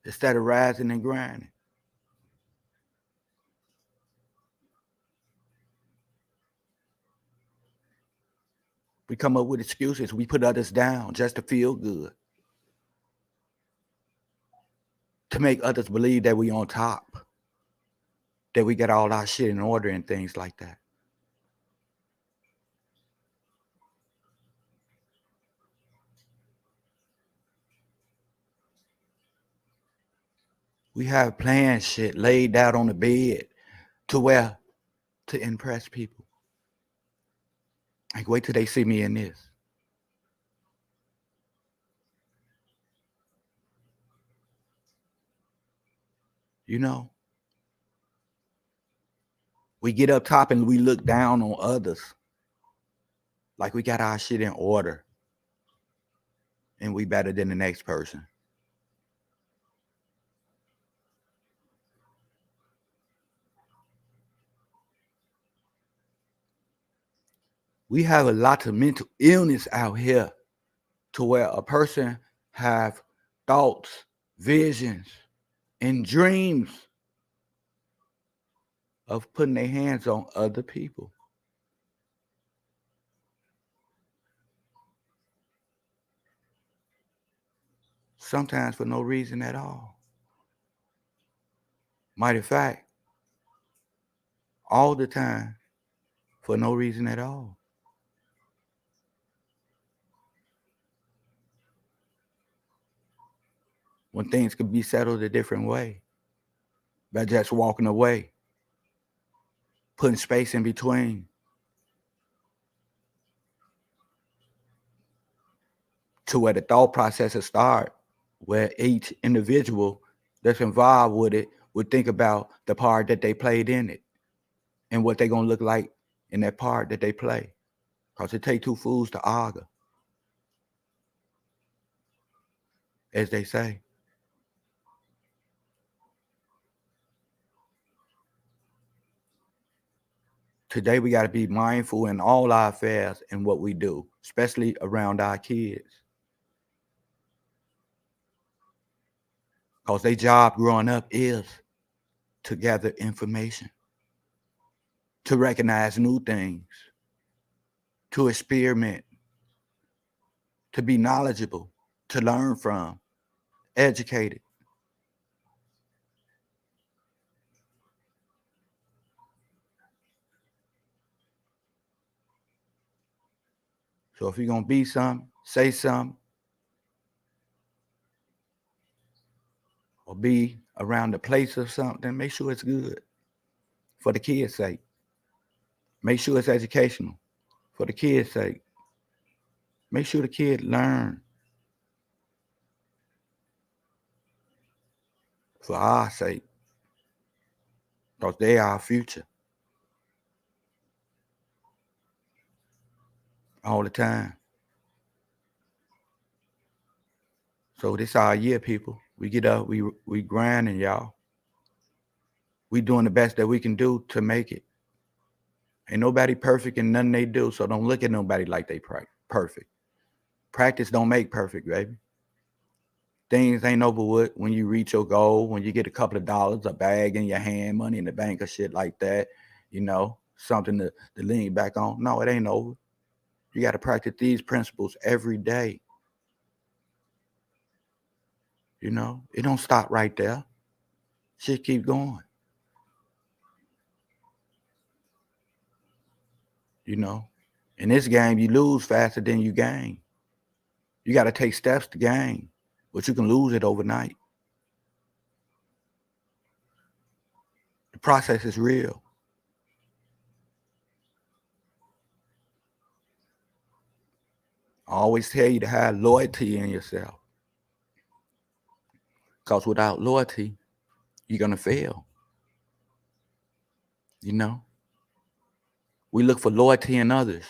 B: Instead of rising and grinding. We come up with excuses. We put others down just to feel good. To make others believe that we on top. That we got all our shit in order and things like that. We have planned shit laid out on the bed to impress people. Like, wait till they see me in this. You know? We get up top and we look down on others. Like we got our shit in order. And we better than the next person. We have a lot of mental illness out here to where a person have thoughts, visions, and dreams of putting their hands on other people. Sometimes for no reason at all. Matter of fact, all the time for no reason at all. When things could be settled a different way. By just walking away. Putting space in between. To where the thought processes start. Where each individual that's involved with it would think about the part that they played in it. And what they're going to look like in that part that they play. Because it takes two fools to argue. As they say. Today we got to be mindful in all our affairs and what we do, especially around our kids. Because their job growing up is to gather information, to recognize new things, to experiment, to be knowledgeable, to learn from, educated. So if you're going to be something, say something, or be around the place of something, make sure it's good for the kids' sake. Make sure it's educational for the kids' sake. Make sure the kid learn for our sake, because they are our future. All the time. So this our year, people. We get up, we grinding, y'all. We doing the best that we can do to make it. Ain't nobody perfect in nothing they do, so don't look at nobody like they perfect. Practice don't make perfect, baby. Things ain't over with when you reach your goal, when you get a couple of dollars, a bag in your hand, money in the bank or shit like that, something to lean back on. No, it ain't over. You got to practice these principles every day. It don't stop right there. Shit keep going. In this game, you lose faster than you gain. You got to take steps to gain, but you can lose it overnight. The process is real. I always tell you to have loyalty in yourself. Because without loyalty, you're going to fail. We look for loyalty in others.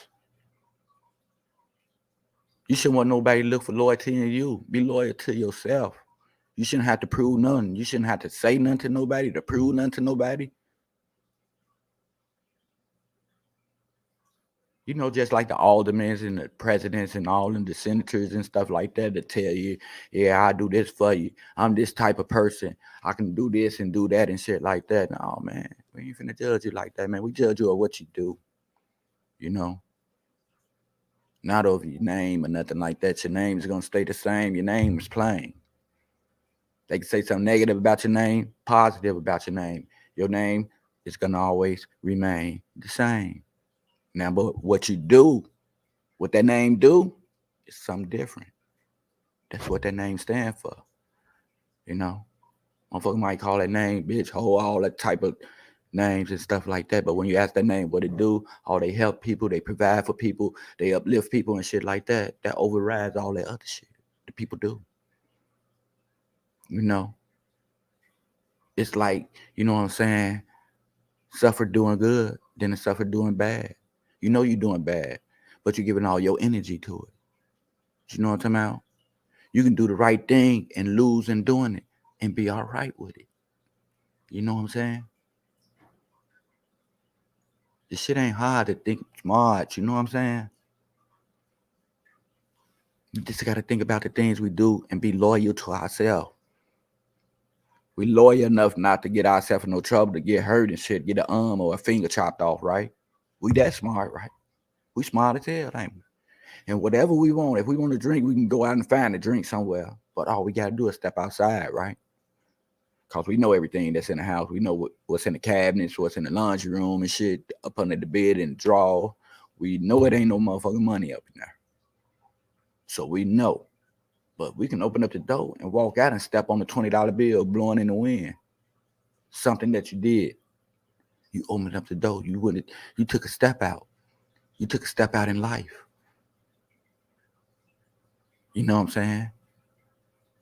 B: You shouldn't want nobody to look for loyalty in you. Be loyal to yourself. You shouldn't have to prove nothing. You shouldn't have to say nothing to nobody, to prove nothing to nobody. Just like the aldermen and the presidents and all and the senators and stuff like that tell you, yeah, I do this for you. I'm this type of person. I can do this and do that and shit like that. No, man, we ain't finna judge you like that, man. We judge you on what you do, not over your name or nothing like that. Your name is going to stay the same. Your name is plain. They can say something negative about your name, positive about your name. Your name is going to always remain the same. Now, but what you do, what that name do, is something different. That's what that name stands for. Motherfucker might call that name bitch, hoe, all that type of names and stuff like that. But when you ask that name what it do, how they help people, they provide for people, they uplift people and shit like that, that overrides all that other shit that people do. It's like, what I'm saying, suffer doing good, then it suffer doing bad. You're doing bad, but you're giving all your energy to it. You know what I'm talking about? You can do the right thing and lose in doing it and be all right with it. You know what I'm saying? This shit ain't hard to think smart. You know what I'm saying? You just got to think about the things we do and be loyal to ourselves. We loyal enough not to get ourselves in no trouble, to get hurt and shit, get an arm or a finger chopped off, right? We that smart, right? We smart as hell, ain't we? And whatever we want, if we want to drink, we can go out and find a drink somewhere. But all we got to do is step outside, right? Because we know everything that's in the house. We know what's in the cabinets, what's in the laundry room and shit, up under the bed and the drawer. We know it ain't no motherfucking money up in there. So we know. But we can open up the door and walk out and step on the $20 bill blowing in the wind. Something that you did. You opened up the door. You took a step out. You took a step out in life. You know what I'm saying?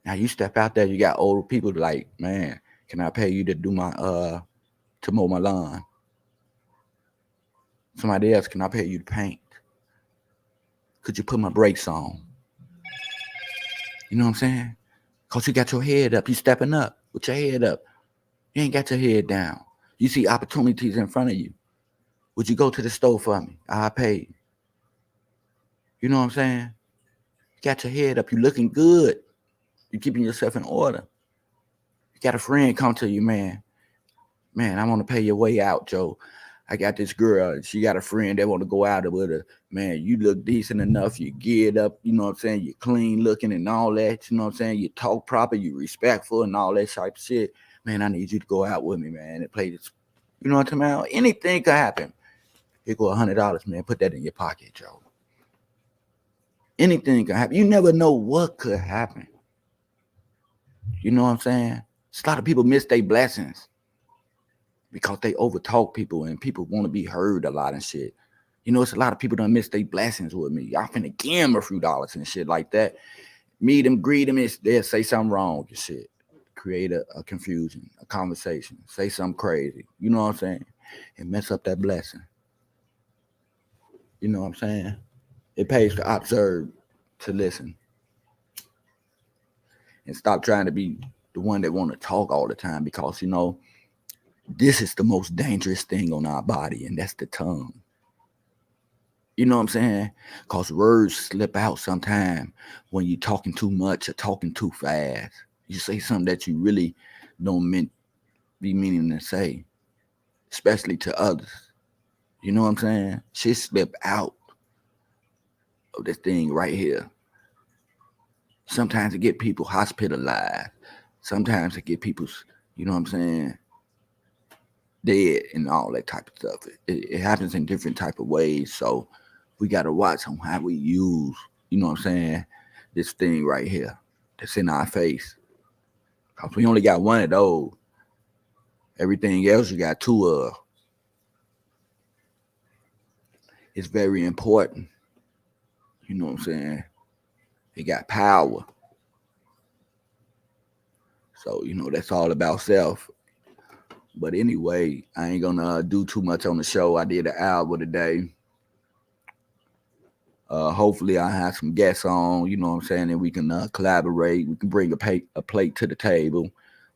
B: Now you step out there, you got older people like, man, can I pay you to do to mow my lawn? Somebody else, can I pay you to paint? Could you put my brakes on? You know what I'm saying? Because you got your head up. You stepping up with your head up. You ain't got your head down. You see opportunities in front of you. Would you go to the store for me? I'll pay you. You know what I'm saying? You got your head up. You looking good. You keeping yourself in order. You got a friend come to you, man. Man, I want to pay your way out, Joe. I got this girl. She got a friend that want to go out with her. Man, you look decent enough. You geared up. You know what I'm saying? You're clean looking and all that. You know what I'm saying? You talk proper. You respectful and all that type of shit. Man, I need you to go out with me, man, and play this. You know what I'm talking about? Anything could happen. Here go $100, man. Put that in your pocket, Joe. Anything could happen. You never know what could happen. You know what I'm saying? A lot of people miss their blessings because they overtalk people and people want to be heard a lot and shit. It's a lot of people don't miss their blessings with me. I finna give them a few dollars and shit like that. Meet them, greet them, and they'll say something wrong and shit. Create a confusion, a conversation, say something crazy. You know what I'm saying? And mess up that blessing. You know what I'm saying? It pays to observe, to listen. and stop trying to be the one that want to talk all the time, because this is the most dangerous thing on our body, and that's the tongue. You know what I'm saying? Because words slip out sometime when you're talking too much or talking too fast. You say something that you really don't be meaning to say, especially to others. You know what I'm saying? Shit slip out of this thing right here. Sometimes it get people hospitalized. Sometimes it get people, you know what I'm saying, dead and all that type of stuff. It happens in different type of ways. So we got to watch on how we use, you know what I'm saying, this thing right here that's in our face. Because we only got one of those. Everything else you got two of. It's very important. You know what I'm saying? It got power. So, that's all about self. But anyway, I ain't gonna do too much on the show. I did an album today. Hopefully I have some guests on, you know what I'm saying, and we can collaborate. We can bring a plate to the table.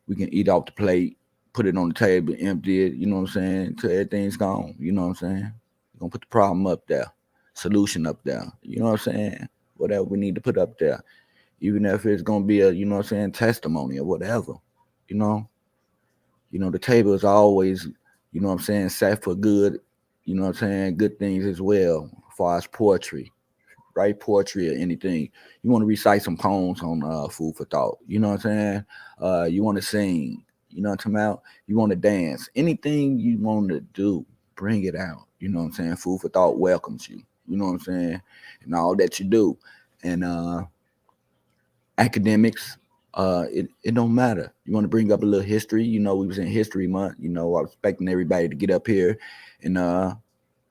B: We can eat off the plate, put it on the table, empty it, you know what I'm saying, until everything's gone. You know what I'm saying? We're gonna put the problem up there, solution up there. You know what I'm saying? Whatever we need to put up there. Even if it's gonna be a, you know what I'm saying, testimony or whatever. You know? The table is always, you know what I'm saying, set for good, you know what I'm saying, good things as well, as far as poetry. Write poetry or anything. You want to recite some poems on Food for Thought. You know what I'm saying? You want to sing. You know what I'm talking about? You want to dance. Anything you want to do, bring it out. You know what I'm saying? Food for Thought welcomes you. You know what I'm saying? And all that you do. And academics, it don't matter. You want to bring up a little history. We was in History Month. I was expecting everybody to get up here and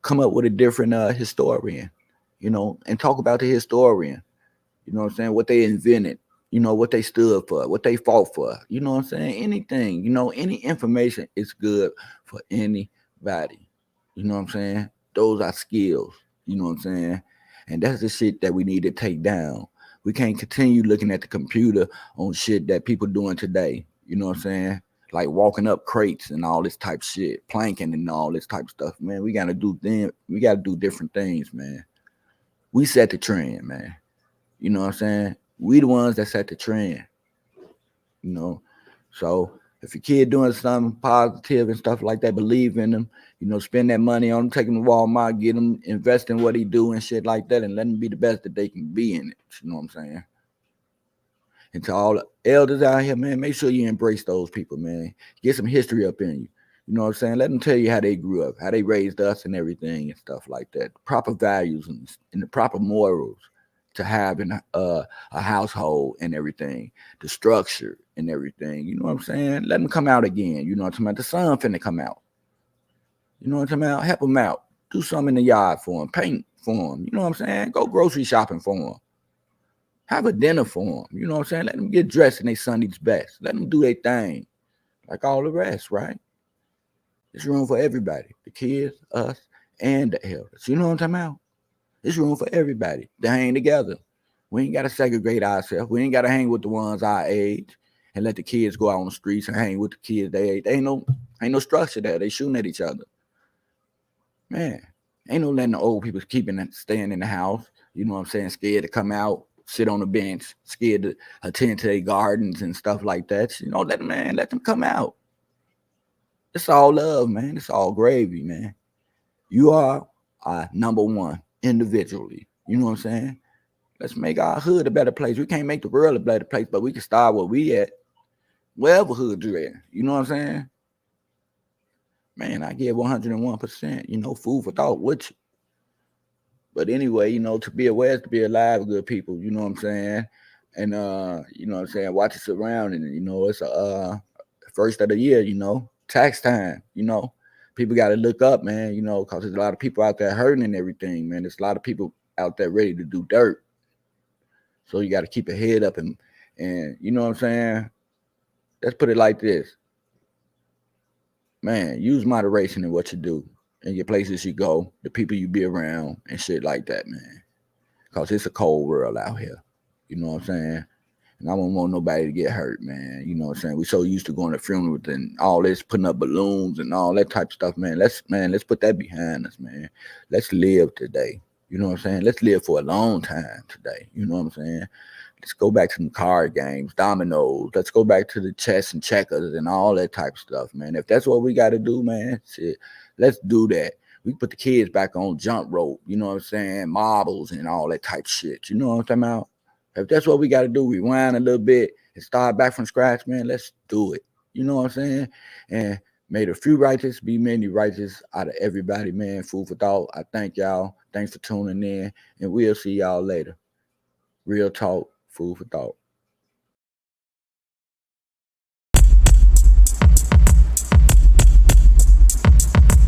B: come up with a different historian. And talk about the historian, you know what I'm saying, what they invented, what they stood for, what they fought for, you know what I'm saying, anything, any information is good for anybody, you know what I'm saying, those are skills, you know what I'm saying, and that's the shit that we need to take down. We can't continue looking at the computer on shit that people doing today, you know what I'm saying, like walking up crates and all this type of shit, planking and all this type of stuff, man. We gotta do different things, man. We set the trend, man. You know what I'm saying? We the ones that set the trend. So if your kid doing something positive and stuff like that, believe in them. Spend that money on them, take them to Walmart, get them, invest in what he do and shit like that, and let them be the best that they can be in it. You know what I'm saying? And to all the elders out here, man, make sure you embrace those people, man. Get some history up in you. You know what I'm saying? Let them tell you how they grew up, how they raised us and everything and stuff like that. Proper values and the proper morals to have in a household and everything. The structure and everything. You know what I'm saying? Let them come out again. You know what I'm talking about? The sun finna come out. You know what I'm talking about? Help them out. Do something in the yard for them. Paint for them. You know what I'm saying? Go grocery shopping for them. Have a dinner for them. You know what I'm saying? Let them get dressed in their Sunday's best. Let them do their thing like all the rest, right? There's room for everybody, the kids, us, and the elders. You know what I'm talking about? There's room for everybody to hang together. We ain't got to segregate ourselves. We ain't got to hang with the ones our age and let the kids go out on the streets and hang with the kids their age. Ain't no structure there. They shooting at each other. Man, ain't no letting the old people staying in the house. You know what I'm saying? Scared to come out, sit on the bench, scared to attend to their gardens and stuff like that. Let them come out. It's all love, man. It's all gravy, man. You are number one individually. You know what I'm saying? Let's make our hood a better place. We can't make the world a better place, but we can start where we at. Wherever hood you're at. You know what I'm saying? Man, I give 101%, food for thought with you. But anyway, to be aware is to be alive, good people. You know what I'm saying? And, you know what I'm saying? Watch your surroundings. It's first of the year, tax time, people got to look up, man, because there's a lot of people out there hurting and everything, man. There's a lot of people out there ready to do dirt. So you got to keep your head up and you know what I'm saying? Let's put it like this. Man, use moderation in what you do and your places you go, the people you be around and shit like that, man. Because it's a cold world out here. You know what I'm saying? And I don't want nobody to get hurt, man. You know what I'm saying? We so used to going to funerals and all this, putting up balloons and all that type of stuff, man. Let's put that behind us, man. Let's live today. You know what I'm saying? Let's live for a long time today. You know what I'm saying? Let's go back to the card games, dominoes. Let's go back to the chess and checkers and all that type of stuff, man. If that's what we got to do, man, shit, let's do that. We put the kids back on jump rope, you know what I'm saying? Marbles and all that type of shit. You know what I'm talking about? If that's what we got to do, rewind a little bit and start back from scratch, man, let's do it. You know what I'm saying? And may the few righteous be many righteous out of everybody, man. Food for thought. I thank y'all. Thanks for tuning in, and we'll see y'all later. Real talk, food for thought.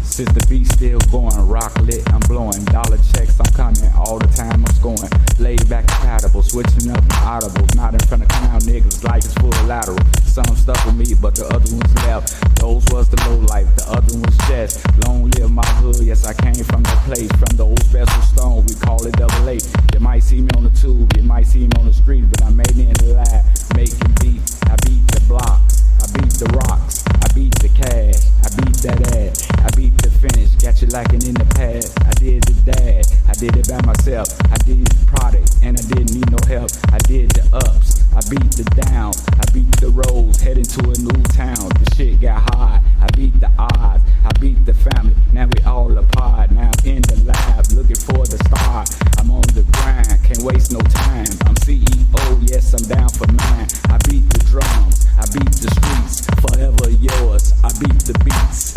A: Since the beat still going, rock lit, I'm blowing. Dollar checks, I'm coming all the time, I'm scoring. Laid back compatible, switching up my audibles. Not in front of clown niggas like it's full lateral. Some stuck with me, but the other ones left. Those was the low life, the other ones just. Long live my hood, yes I came from that place. From the old special stone, we call it double A. You might see me on the tube, you might see me on the street, but I made it in the lab, making beats. I beat the blocks, I beat the rocks, I beat the cash, I beat that ass, I beat the finish, got you lacking in the past. I did the dad, I did it by myself. I did the product, and I didn't need no help. I did the ups, I beat the down, I beat the roads, heading to a new town. The shit got hard, I beat the odds, I beat the family. Now we all apart. Now I'm in the lab, looking for the star. I'm on the grind, can't waste no time. I'm CEO, yes I'm down for mine. I beat the drums, I beat the streets, forever yours. I beat the beats.